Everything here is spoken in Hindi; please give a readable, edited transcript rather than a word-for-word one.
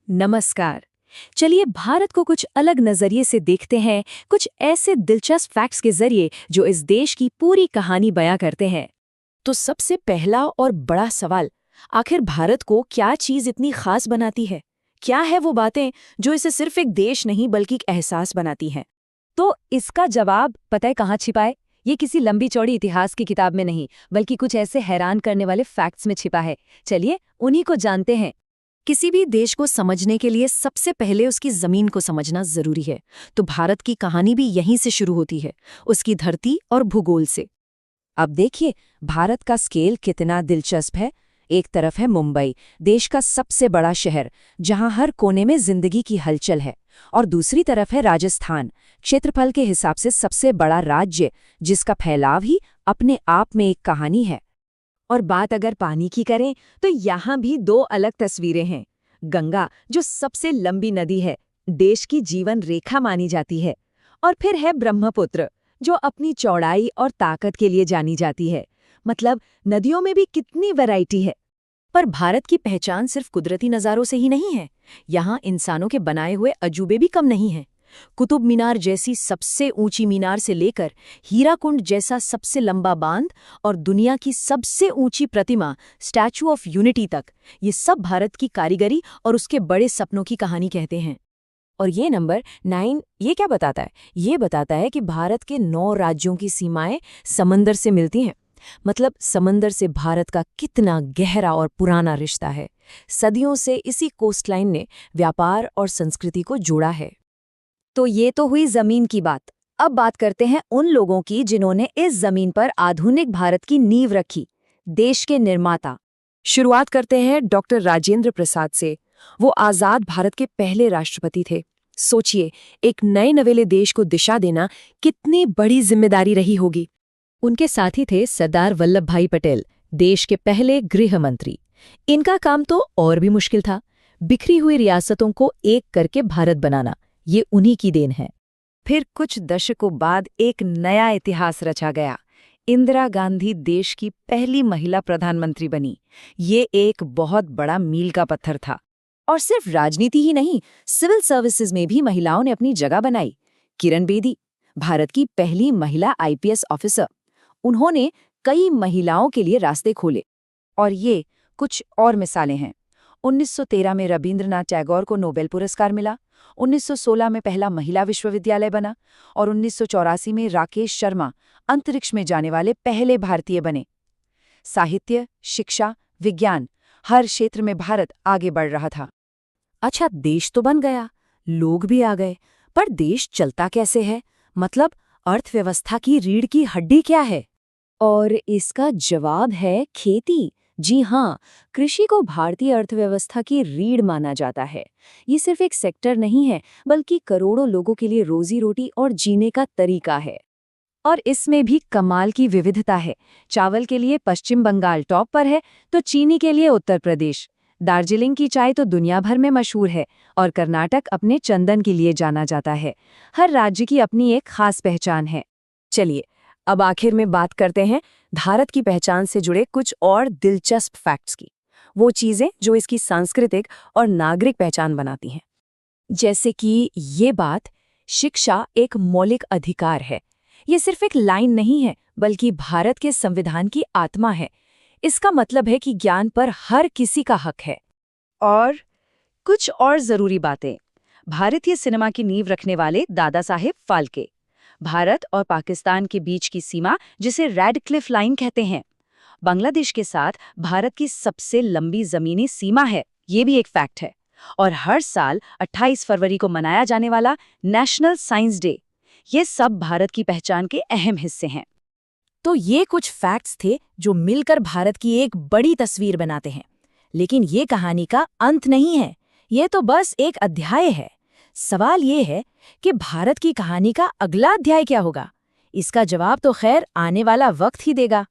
नमस्कार। चलिए भारत को कुछ अलग नजरिए से देखते हैं, कुछ ऐसे दिलचस्प फैक्ट्स के जरिए जो इस देश की पूरी कहानी बयां करते हैं। तो सबसे पहला और बड़ा सवाल, आखिर भारत को क्या चीज इतनी खास बनाती है? क्या है वो बातें जो इसे सिर्फ एक देश नहीं बल्कि एक एहसास बनाती हैं? तो इसका जवाब पता है कहाँ छिपा है? ये किसी लंबी चौड़ी इतिहास की किताब में नहीं, बल्कि कुछ ऐसे हैरान करने वाले फैक्ट्स में छिपा है। चलिए उन्हीं को जानते हैं। किसी भी देश को समझने के लिए सबसे पहले उसकी जमीन को समझना जरूरी है। तो भारत की कहानी भी यहीं से शुरू होती है, उसकी धरती और भूगोल से। अब देखिए भारत का स्केल कितना दिलचस्प है। एक तरफ है मुंबई, देश का सबसे बड़ा शहर जहां हर कोने में जिंदगी की हलचल है, और दूसरी तरफ है राजस्थान, क्षेत्रफल के हिसाब से सबसे बड़ा राज्य जिसका फैलाव ही अपने आप में एक कहानी है। और बात अगर पानी की करें तो यहाँ भी दो अलग तस्वीरें हैं। गंगा जो सबसे लंबी नदी है, देश की जीवन रेखा मानी जाती है, और फिर है ब्रह्मपुत्र जो अपनी चौड़ाई और ताकत के लिए जानी जाती है। मतलब नदियों में भी कितनी वैरायटी है। पर भारत की पहचान सिर्फ कुदरती नज़ारों से ही नहीं है, यहाँ इंसानों के बनाए हुए अजूबे भी कम नहीं हैं। कुतुब मीनार जैसी सबसे ऊंची मीनार से लेकर हीराकुंड जैसा सबसे लंबा बांध और दुनिया की सबसे ऊंची प्रतिमा स्टैचू ऑफ यूनिटी तक, ये सब भारत की कारीगरी और उसके बड़े सपनों की कहानी कहते हैं। और ये नंबर 9 ये क्या बताता है? ये बताता है कि भारत के 9 राज्यों की सीमाएं समंदर से मिलती हैं। मतलब समंदर से भारत का कितना गहरा और पुराना रिश्ता है। सदियों से इसी कोस्टलाइन ने व्यापार और संस्कृति को जोड़ा है। तो ये तो हुई जमीन की बात। अब बात करते हैं उन लोगों की जिन्होंने इस जमीन पर आधुनिक भारत की नींव रखी, देश के निर्माता। शुरुआत करते हैं डॉक्टर राजेंद्र प्रसाद से। वो आजाद भारत के पहले राष्ट्रपति थे। सोचिए, एक नए नवेले देश को दिशा देना कितनी बड़ी जिम्मेदारी रही होगी। उनके साथी थे सरदार वल्लभ भाई पटेल, देश के पहले गृह मंत्री। इनका काम तो और भी मुश्किल था, बिखरी हुई रियासतों को एक करके भारत बनाना। ये उन्हीं की देन है। फिर कुछ दशकों बाद एक नया इतिहास रचा गया। इंदिरा गांधी देश की पहली महिला प्रधानमंत्री बनी। ये एक बहुत बड़ा मील का पत्थर था। और सिर्फ राजनीति ही नहीं, सिविल सर्विसेज में भी महिलाओं ने अपनी जगह बनाई। किरण बेदी, भारत की पहली महिला आईपीएस ऑफिसर, उन्होंने कई महिलाओं के लिए रास्ते खोले। और ये कुछ और मिसालें हैं। 1913 में रविंद्रनाथ टैगोर को नोबेल पुरस्कार मिला, 1916 में पहला महिला विश्वविद्यालय बना, और 1984 में राकेश शर्मा अंतरिक्ष में जाने वाले पहले भारतीय बने। साहित्य, शिक्षा, विज्ञान, हर क्षेत्र में भारत आगे बढ़ रहा था। अच्छा, देश तो बन गया, लोग भी आ गए, पर देश चलता कैसे है? मतलब अर्थव्यवस्था की रीढ़ की हड्डी क्या है? और इसका जवाब है खेती। जी हाँ, कृषि को भारतीय अर्थव्यवस्था की रीढ़ माना जाता है। ये सिर्फ एक सेक्टर नहीं है, बल्कि करोड़ों लोगों के लिए रोजी रोटी और जीने का तरीका है। और इसमें भी कमाल की विविधता है। चावल के लिए पश्चिम बंगाल टॉप पर है, तो चीनी के लिए उत्तर प्रदेश। दार्जिलिंग की चाय तो दुनिया भर में मशहूर है, और कर्नाटक अपने चंदन के लिए जाना जाता है। हर राज्य की अपनी एक खास पहचान है। चलिए, अब आखिर में बात करते हैं भारत की पहचान से जुड़े कुछ और दिलचस्प फैक्ट्स की। वो चीजें जो इसकी सांस्कृतिक और नागरिक पहचान बनाती हैं। जैसे कि ये बात, शिक्षा एक मौलिक अधिकार है। ये सिर्फ एक लाइन नहीं है, बल्कि भारत के संविधान की आत्मा है। इसका मतलब है कि ज्ञान पर हर किसी का हक है। और कुछ और जरूरी बातें। भारतीय सिनेमा की नींव रखने वाले दादा साहेब फाल्के। भारत और पाकिस्तान के बीच की सीमा, जिसे रेड क्लिफ लाइन कहते हैं, बांग्लादेश के साथ भारत की सबसे लंबी जमीनी सीमा है। ये भी एक फैक्ट है। और हर साल 28 फरवरी को मनाया जाने वाला नेशनल साइंस डे, ये सब भारत की पहचान के अहम हिस्से हैं। तो ये कुछ फैक्ट्स थे जो मिलकर भारत की एक बड़ी तस्वीर बनाते हैं। लेकिन ये कहानी का अंत नहीं है, ये तो बस एक अध्याय है। सवाल ये है कि भारत की कहानी का अगला अध्याय क्या होगा? इसका जवाब तो खैर आने वाला वक्त ही देगा।